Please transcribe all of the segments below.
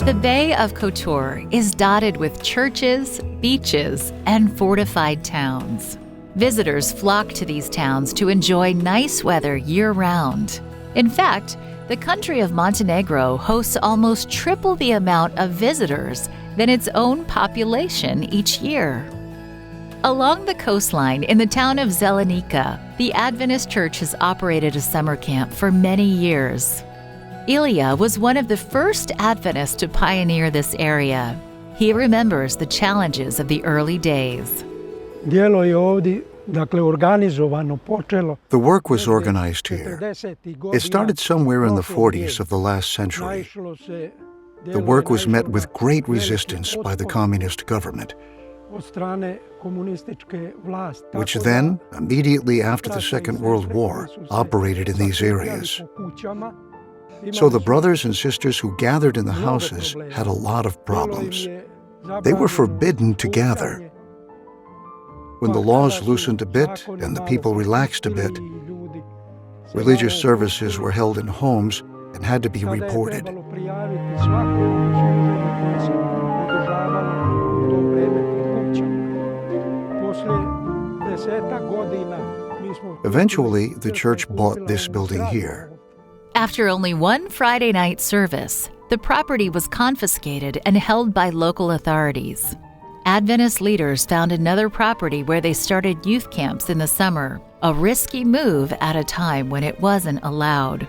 The Bay of Kotor is dotted with churches, beaches, and fortified towns. Visitors flock to these towns to enjoy nice weather year-round. In fact, the country of Montenegro hosts almost triple the amount of visitors than its own population each year. Along the coastline in the town of Zelenica, the Adventist Church has operated a summer camp for many years. Ilya was one of the first Adventists to pioneer this area. He remembers the challenges of the early days. The work was organized here. It started somewhere in the 40s of the last century. The work was met with great resistance by the communist government, which then, immediately after the Second World War, operated in these areas. So the brothers and sisters who gathered in the houses had a lot of problems. They were forbidden to gather. When the laws loosened a bit and the people relaxed a bit, religious services were held in homes and had to be reported. Eventually, the church bought this building here. After only one Friday night service, the property was confiscated and held by local authorities. Adventist leaders found another property where they started youth camps in the summer, a risky move at a time when it wasn't allowed.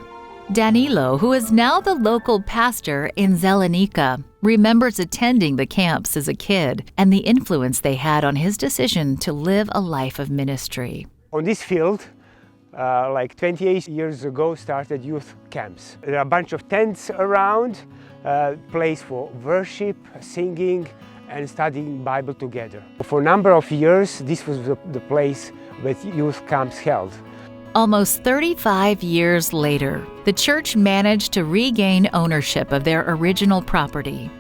Danilo, who is now the local pastor in Zelenica, remembers attending the camps as a kid and the influence they had on his decision to live a life of ministry. On this field, like 28 years ago, started youth camps. There are a bunch of tents around, place for worship, singing, and studying Bible together. For a number of years, this was the place where youth camps held. Almost 35 years later, the church managed to regain ownership of their original property.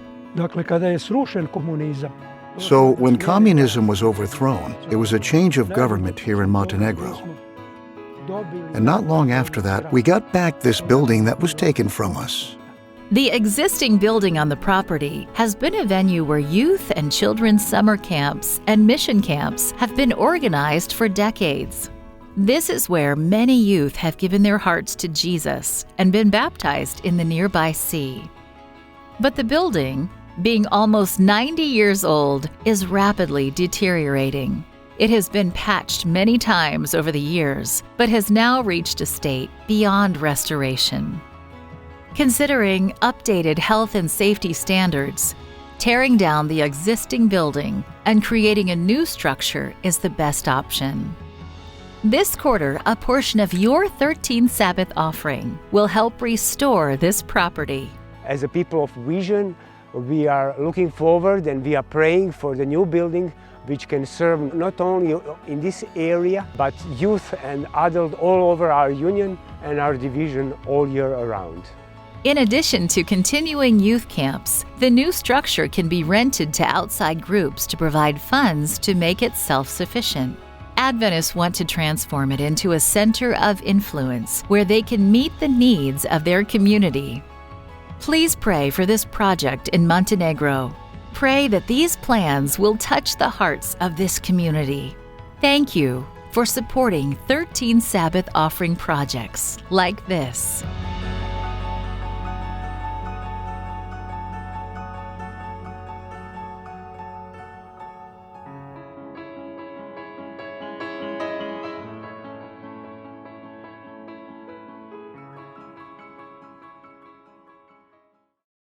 So when communism was overthrown, it was a change of government here in Montenegro. And not long after that, we got back this building that was taken from us. The existing building on the property has been a venue where youth and children's summer camps and mission camps have been organized for decades. This is where many youth have given their hearts to Jesus and been baptized in the nearby sea. But the building, being almost 90 years old, is rapidly deteriorating. It has been patched many times over the years, but has now reached a state beyond restoration. Considering updated health and safety standards, tearing down the existing building and creating a new structure is the best option. This quarter, a portion of your 13th Sabbath offering will help restore this property. As a people of vision, we are looking forward and we are praying for the new building which can serve not only in this area, but youth and adult all over our union and our division all year around. In addition to continuing youth camps, the new structure can be rented to outside groups to provide funds to make it self-sufficient. Adventists want to transform it into a center of influence where they can meet the needs of their community. Please pray for this project in Montenegro. Pray that these plans will touch the hearts of this community. Thank you for supporting 13 Sabbath offering projects like this.